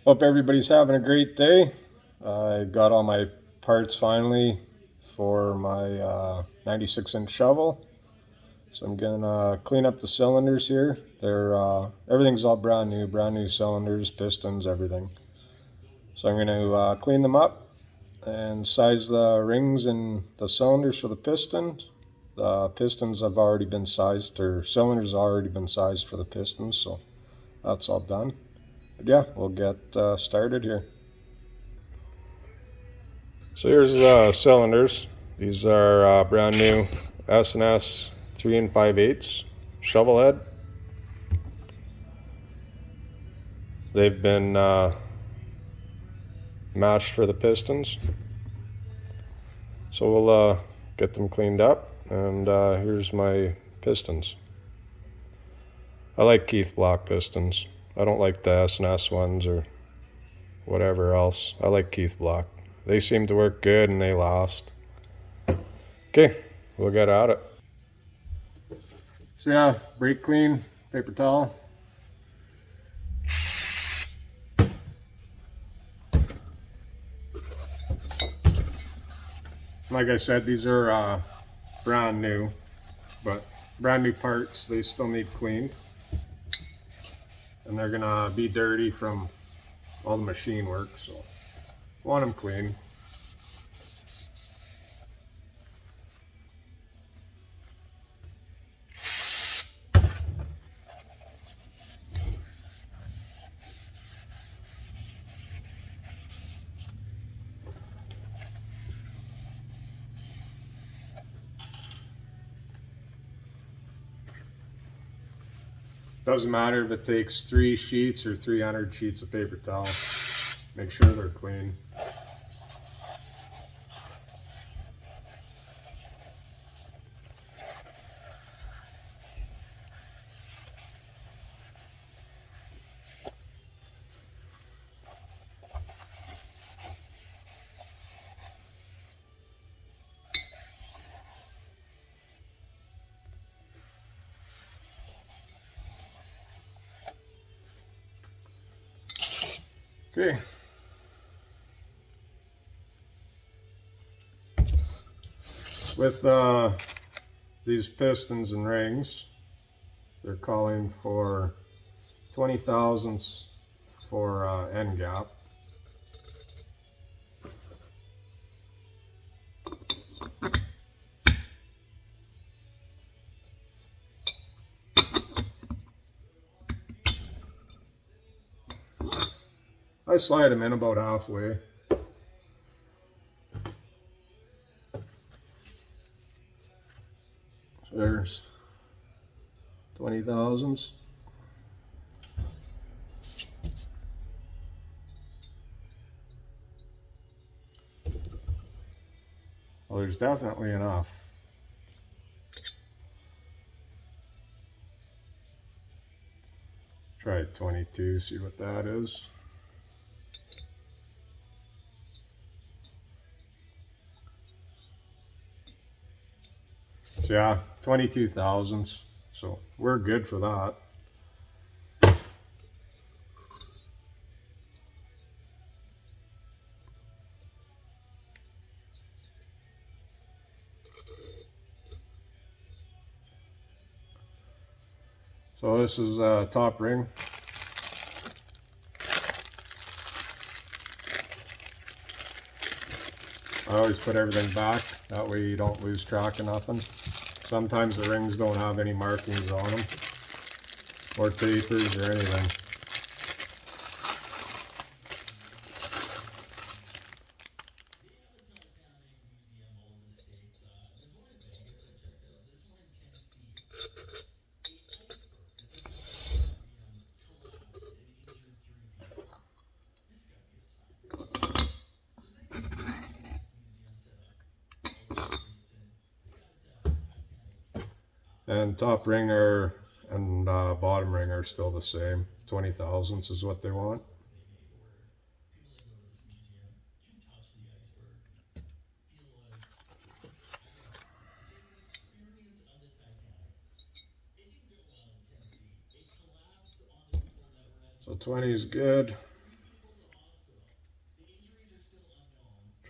Hope everybody's having a great day. I got all my parts finally for my 96-inch shovel. So I'm gonna clean up the cylinders here. They're everything's all brand new cylinders, pistons, everything. So I'm gonna clean them up and size the rings and the cylinders for the pistons. The pistons have already been sized, or cylinders have already been sized for the pistons, so that's all done. But yeah, we'll get started here. So here's the cylinders. These are brand new S&S 3 and 5/8 shovel head. They've been matched for the pistons. So we'll get them cleaned up, and here's my pistons. I like Keith block pistons. I don't like the S&S ones or whatever else. I like Keith block. They seem to work good and they last. Okay, we'll get at it. So yeah, brake clean, paper towel. Like I said, these are brand new, but brand new parts. They still need cleaned, and they're gonna be dirty from all the machine work, so want them clean. Doesn't matter if it takes 3 sheets or 300 sheets of paper towel. Make sure they're clean. Okay. With these pistons and rings, they're calling for 20 thousandths for end gap. I slide them in about halfway. So there's 20 thousandths. Well, there's definitely enough. Try 22, see what that is. So yeah, 22 thousandths. So we're good for that. So this is top ring. I always put everything back, that way you don't lose track of nothing. Sometimes the rings don't have any markings on them, or tapers or anything. And top ring and bottom ring are still the same. 20 thousandths is what they want. So 20 is good.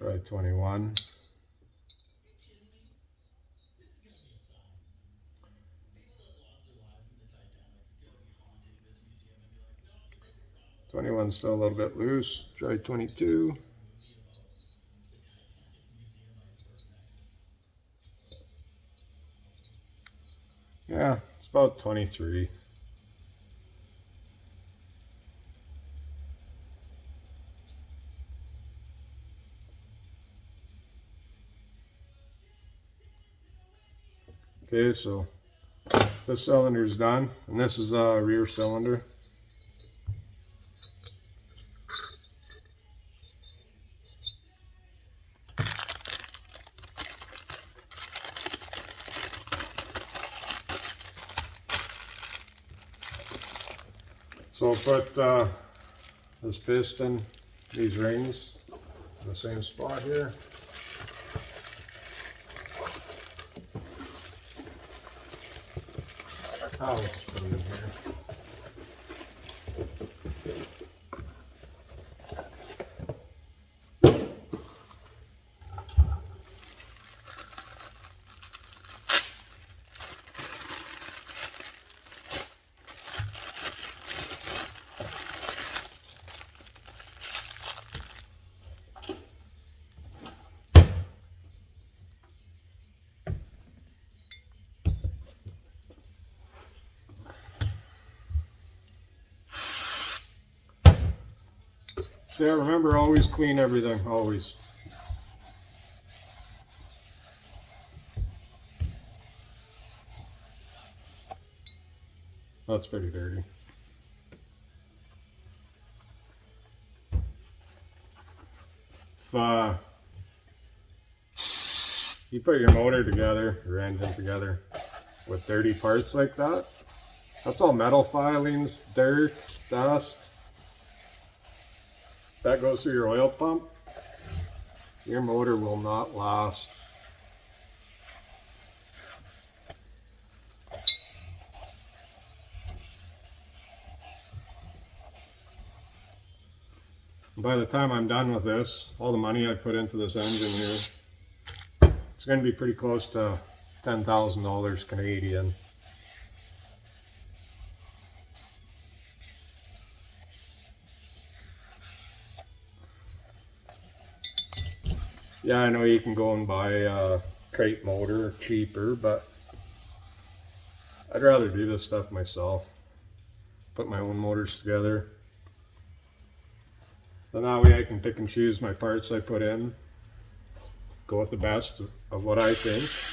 Try 21. One's still a little bit loose. Try 22. Yeah, it's about 23. Okay, so this cylinder's done, and this is a rear cylinder. So I'll put this piston, these rings, in the same spot here. I'll just put them in here. So yeah, remember, always clean everything, always. That's pretty dirty. If you put your motor together, your engine together, with dirty parts like that, that's all metal filings, dirt, dust. That goes through your oil pump, your motor will not last. By the time I'm done with this, all the money I've put into this engine here, it's going to be pretty close to $10,000 Canadian. Yeah, I know you can go and buy a crate motor cheaper, but I'd rather do this stuff myself. Put my own motors together. Then that way I can pick and choose my parts I put in. Go with the best of what I think.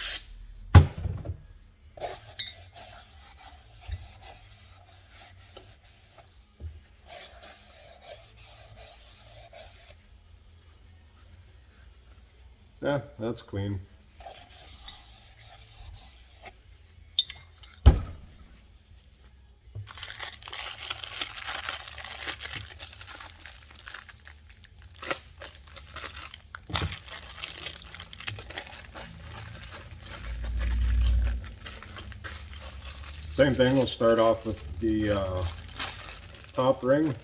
Yeah, that's clean. Same thing, we'll start off with the top ring.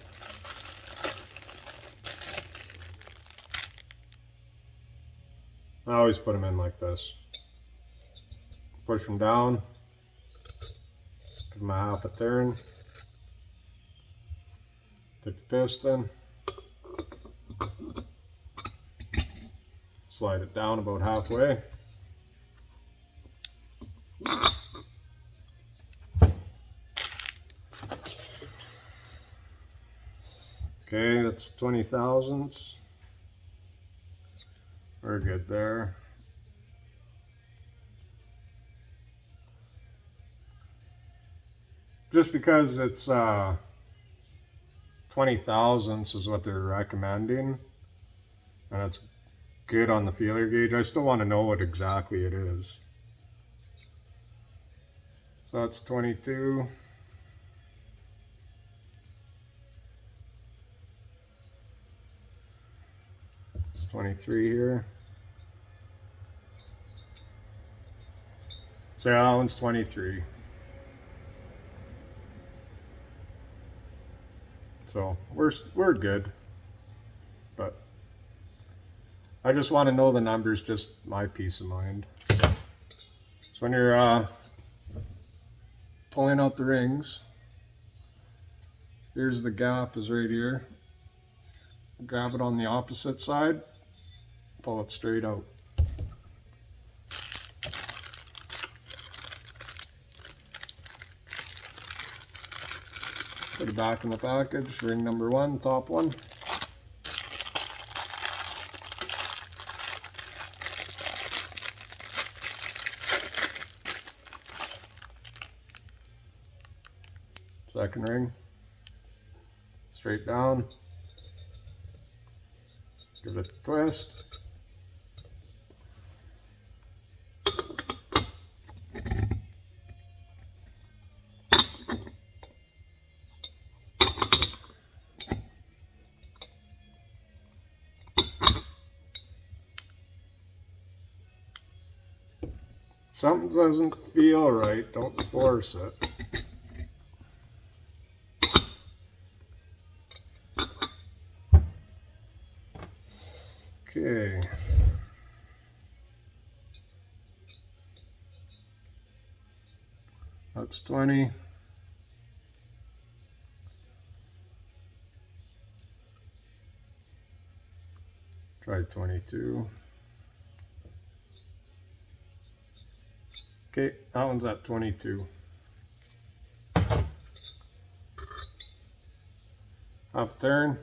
I always put them in like this. Push them down, give them a half a turn, take the piston, slide it down about halfway. Okay, that's 20 thousandths. We're good there. Just because it's 20 thousandths is what they're recommending, and it's good on the feeler gauge, I still want to know what exactly it is. So that's 22. It's 23 here. So yeah, that one's 23. So we're good, but I just want to know the numbers, just my peace of mind. So when you're pulling out the rings, here's the gap is right here. Grab it on the opposite side, pull it straight out. Put it back in the package, ring number 1, top one. Second ring, straight down, give it a twist. Something doesn't feel right, don't force it. Okay. That's 20. Try 22. Okay, that one's at 22. Half turn,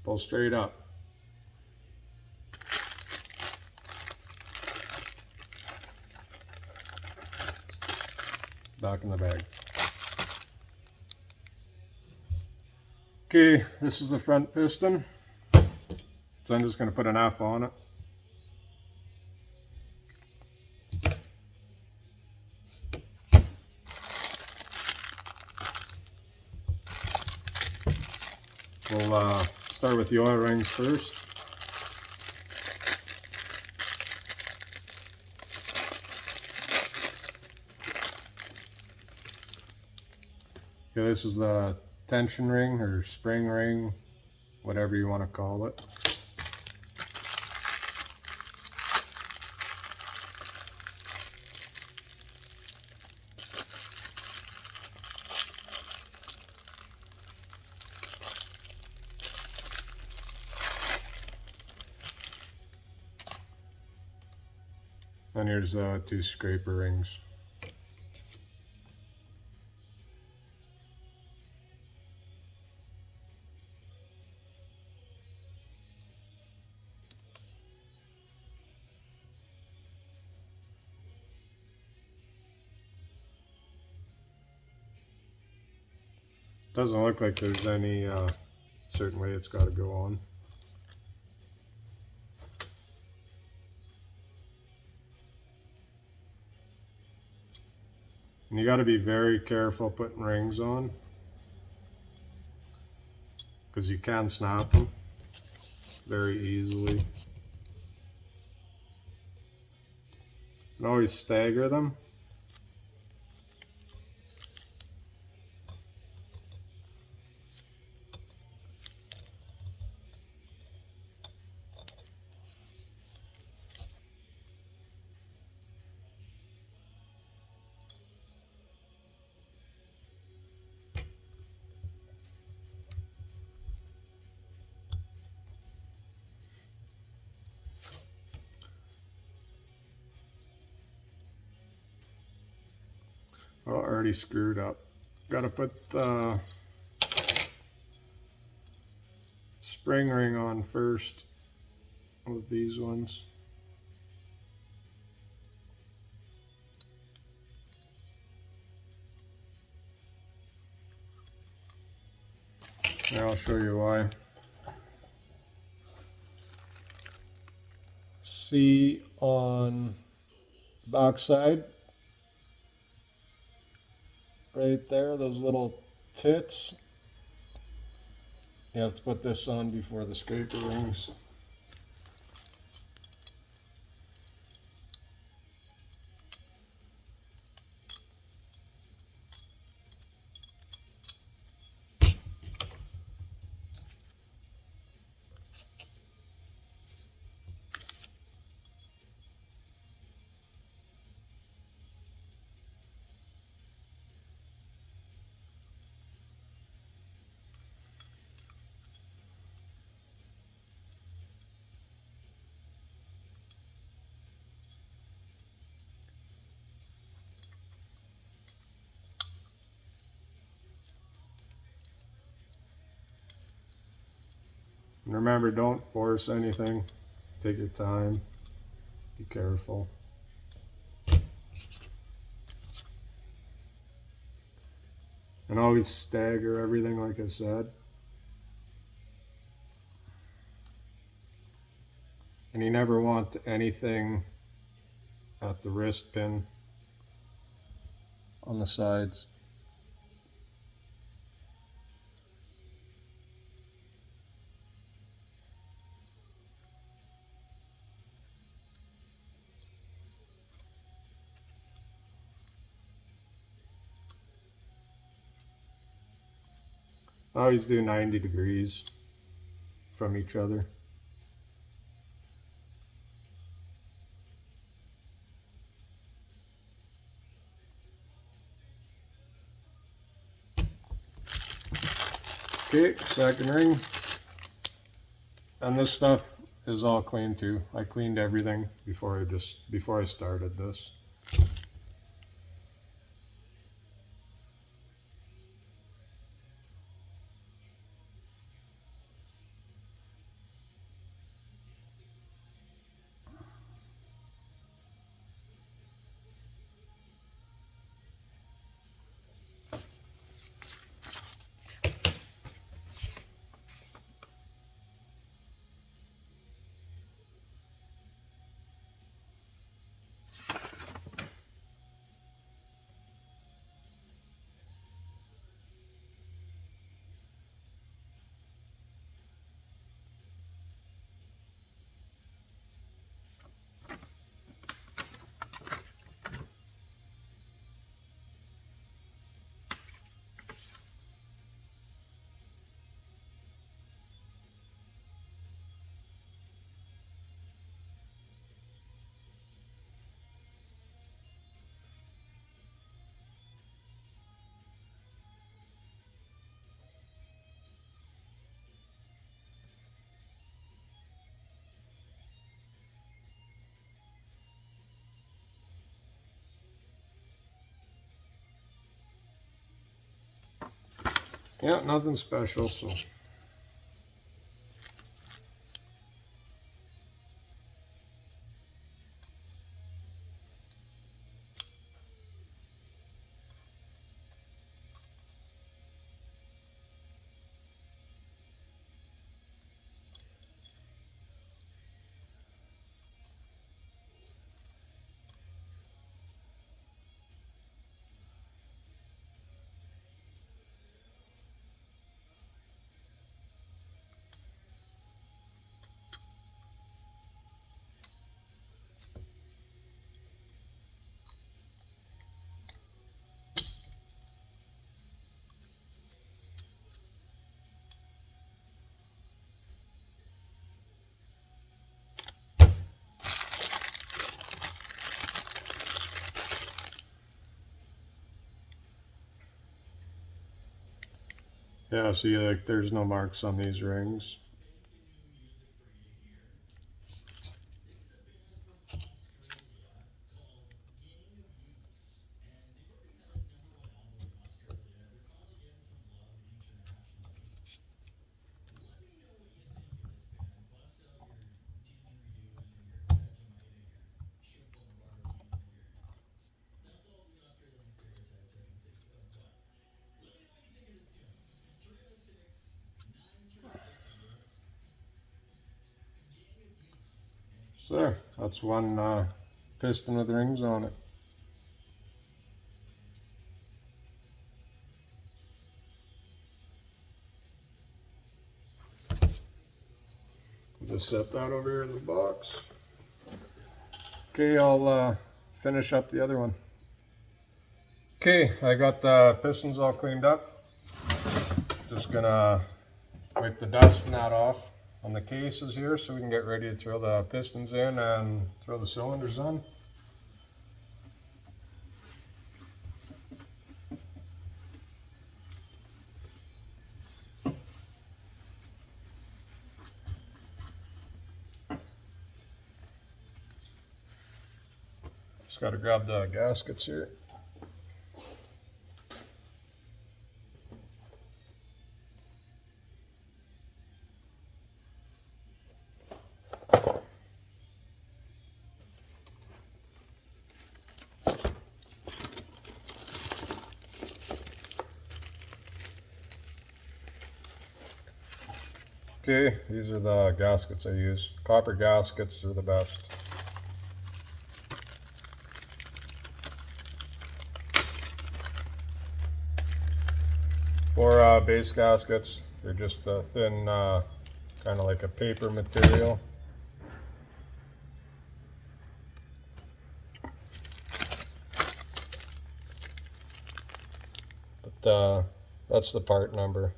pull straight up. Back in the bag. Okay, this is the front piston. So I'm just going to put an F on it. We'll start with the oil rings first. Okay, this is the tension ring or spring ring, whatever you want to call it. And here's 2 scraper rings. Doesn't look like there's any certain way it's got to go on. And you got to be very careful putting rings on, because you can snap them very easily. And always stagger them. Oh, already screwed up. Got to put the spring ring on first with these ones. Here, I'll show you why. See on the back side, right there, those little tits. You have to put this on before the scraper rings. And remember, don't force anything. Take your time. Be careful. And always stagger everything like I said. And you never want anything at the wrist pin on the sides. I always do 90 degrees from each other. Okay, second ring. And this stuff is all clean too. I cleaned everything before I started this. Yeah, nothing special, so. Yeah, see, like, there's no marks on these rings. So there, that's one piston with rings on it. Just set that over here in the box. Okay, I'll finish up the other one. Okay, I got the pistons all cleaned up. Just gonna wipe the dust and that off on the cases here so we can get ready to throw the pistons in and throw the cylinders on. Just gotta grab the gaskets here. Okay, these are the gaskets I use. Copper gaskets are the best. For base gaskets, they're just a thin, kind of like a paper material. But that's the part number.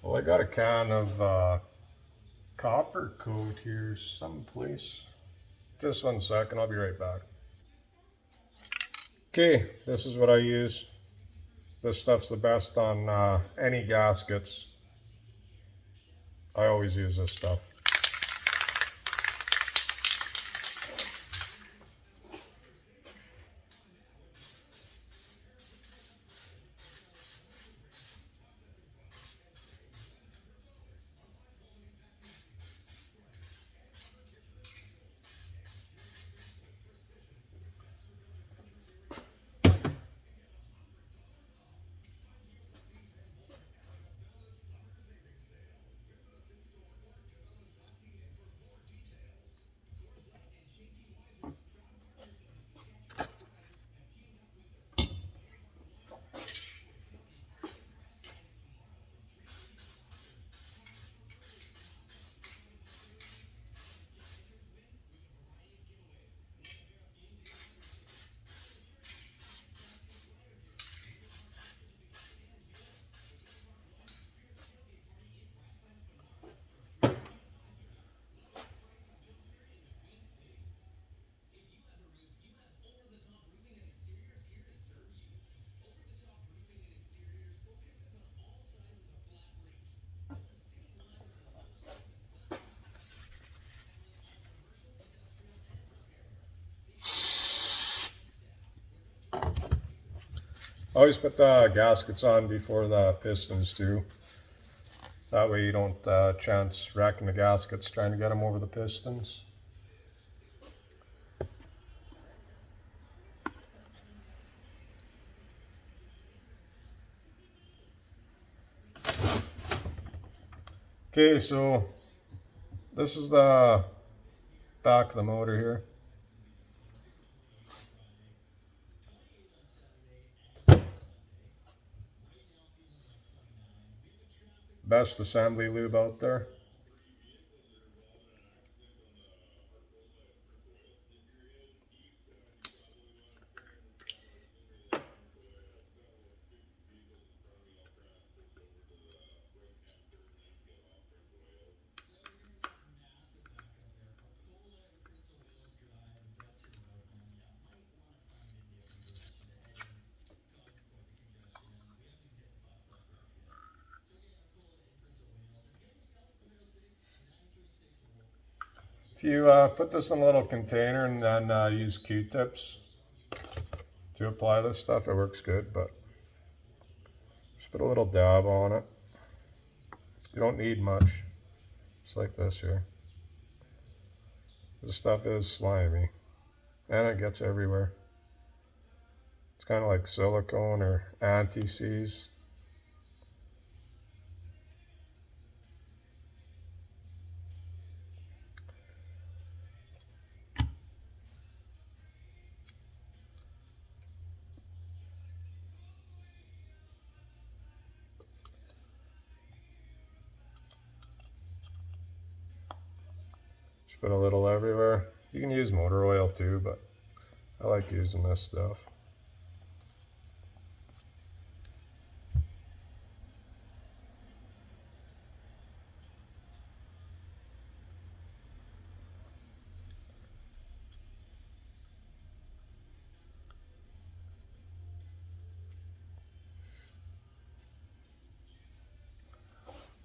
Well, I got a can of copper coat here someplace. Just 1 second, I'll be right back. Okay, this is what I use. This stuff's the best on any gaskets. I always use this stuff. I always put the gaskets on before the pistons too. That way you don't chance wrecking the gaskets trying to get them over the pistons. Okay, so this is the back of the motor here. Best assembly lube out there. If you put this in a little container and then use Q-tips to apply this stuff, it works good, but just put a little dab on it. You don't need much. Just like this here. This stuff is slimy and it gets everywhere. It's kind of like silicone or anti-seize. Just put a little everywhere. You can use motor oil too, but I like using this stuff.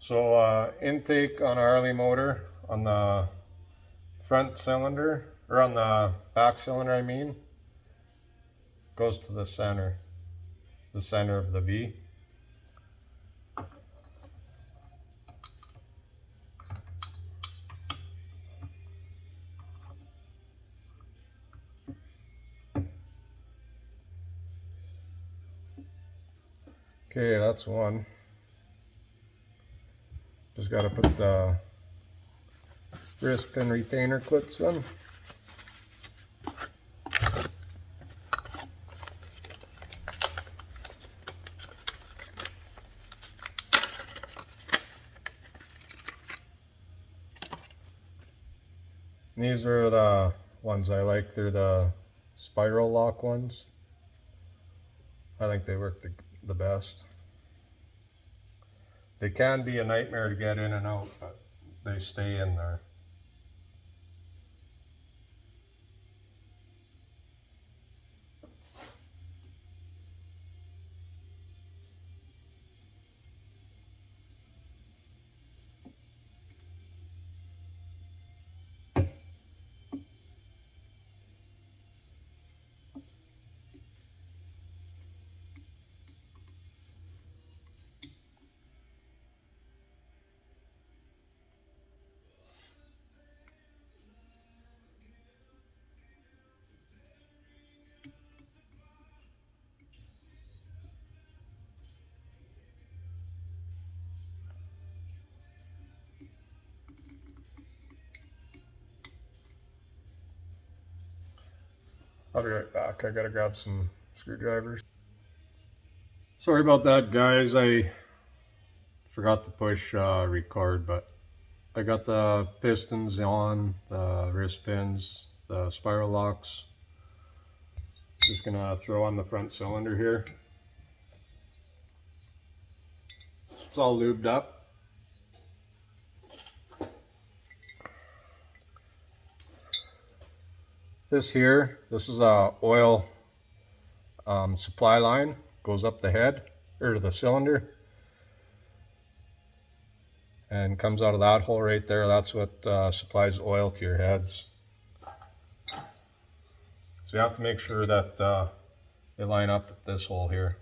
So intake on a Harley motor on the front cylinder, or on the back cylinder I mean, goes to the center of the V. Okay, that's one. Just got to put the wrist pin retainer clips in. These are the ones I like. They're the spiral lock ones. I think they work the best. They can be a nightmare to get in and out, but they stay in there. I'll be right back. I gotta grab some screwdrivers. Sorry about that, guys. I forgot to push record, but I got the pistons on, the wrist pins, the spiral locks. Just gonna throw on the front cylinder here. It's all lubed up. This is a oil supply line, goes up the head, or the cylinder, and comes out of that hole right there. That's what supplies oil to your heads. So you have to make sure that they line up with this hole here.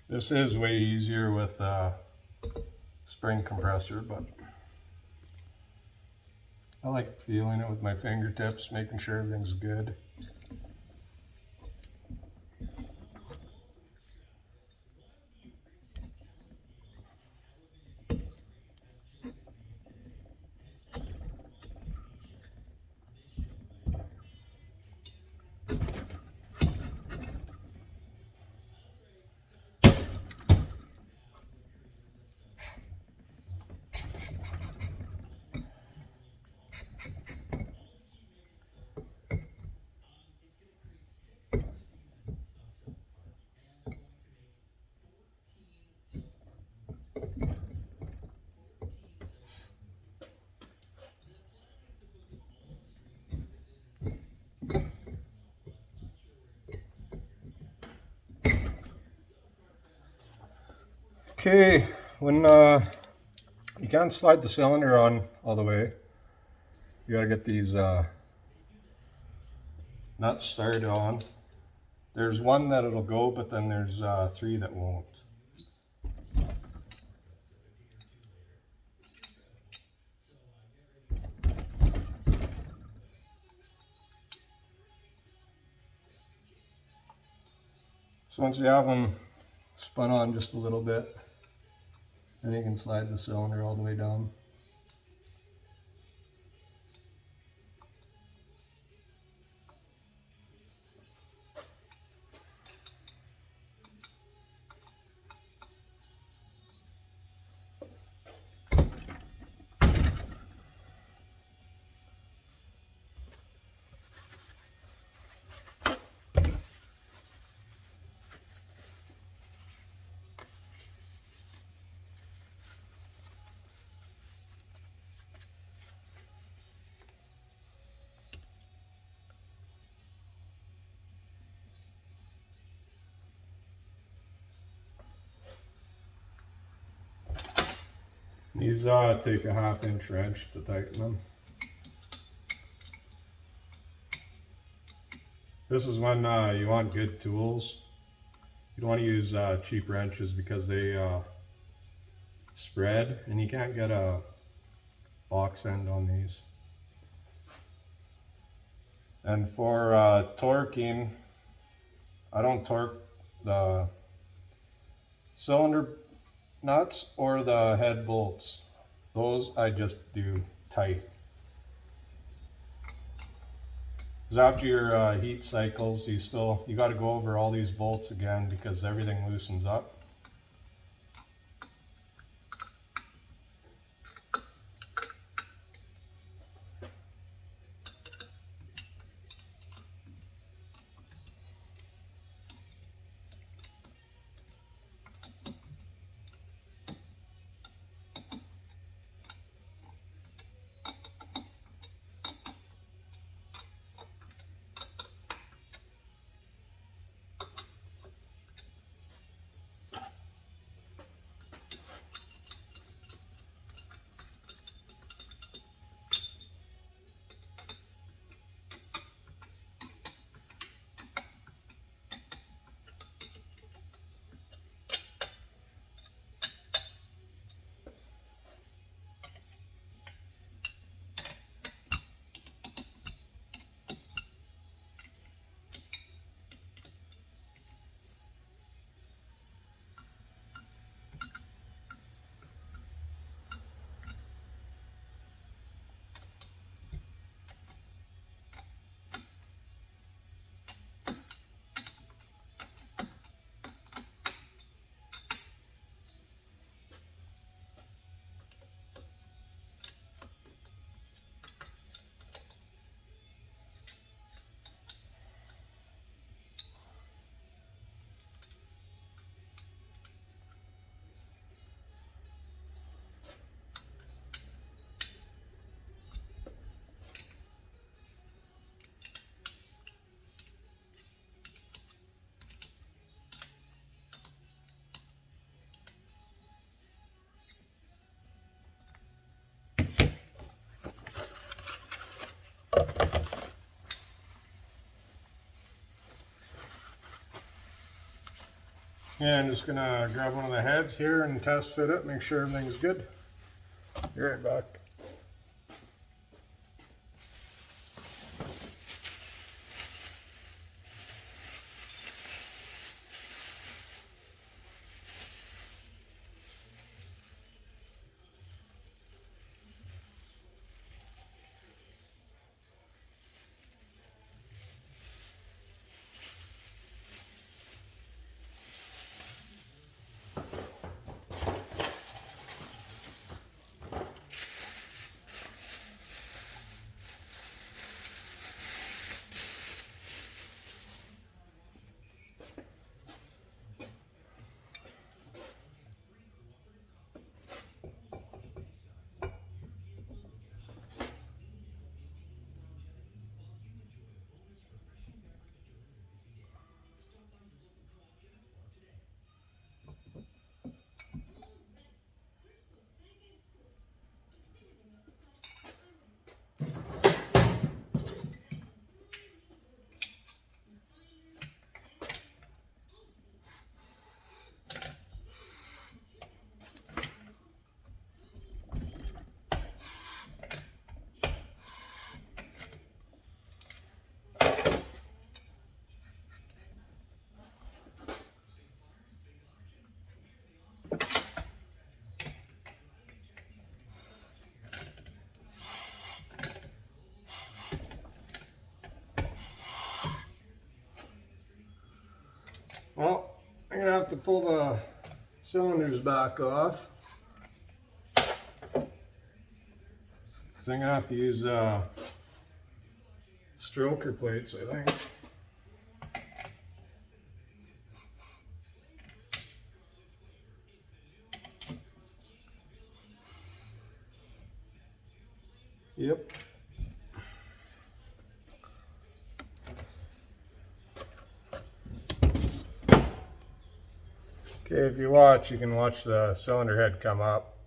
This is way easier with a spring compressor, but I like feeling it with my fingertips, making sure everything's good. Okay, when you can't slide the cylinder on all the way, you gotta get these nuts started on. There's one that it'll go, but then there's 3 that won't. So once you have them spun on just a little bit, then you can slide the cylinder all the way down. These take a 1/2 inch wrench to tighten them. This is when you want good tools. You don't want to use cheap wrenches because they spread and you can't get a box end on these. And for torquing, I don't torque the cylinder nuts or the head bolts. Those I just do tight. Because after your heat cycles, you got to go over all these bolts again because everything loosens up. Yeah, I'm just gonna grab one of the heads here and test fit it, make sure everything's good. Be right back. Well, I'm gonna have to pull the cylinders back off. So I'm gonna have to use stroker plates, I think. Yep. Okay, if you watch, you can watch the cylinder head come up.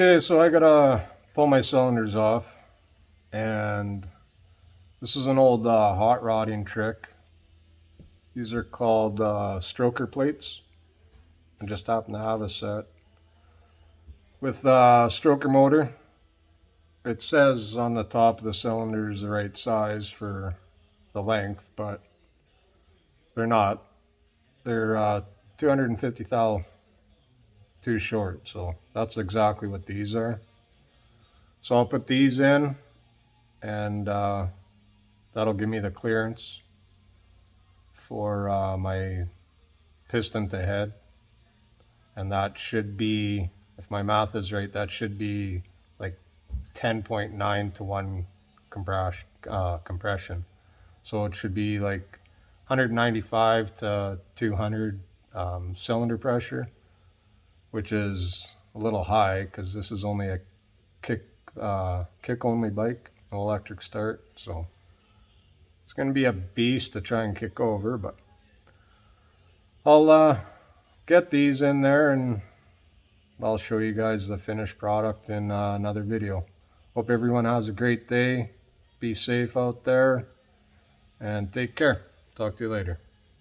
Okay, so I gotta pull my cylinders off, and this is an old hot rodding trick. These are called stroker plates. I just happen to have a set. With stroker motor, it says on the top of the cylinders the right size for the length, but they're not. They're 250 thou too short, so that's exactly what these are. So I'll put these in, and that'll give me the clearance for my piston to head, and that should be, if my math is right, that should be like 10.9 to 1 compression. So it should be like 195 to 200 cylinder pressure, which is a little high because this is only a kick only bike, no electric start. So it's going to be a beast to try and kick over, but I'll get these in there and I'll show you guys the finished product in another video. Hope everyone has a great day. Be safe out there and take care. Talk to you later.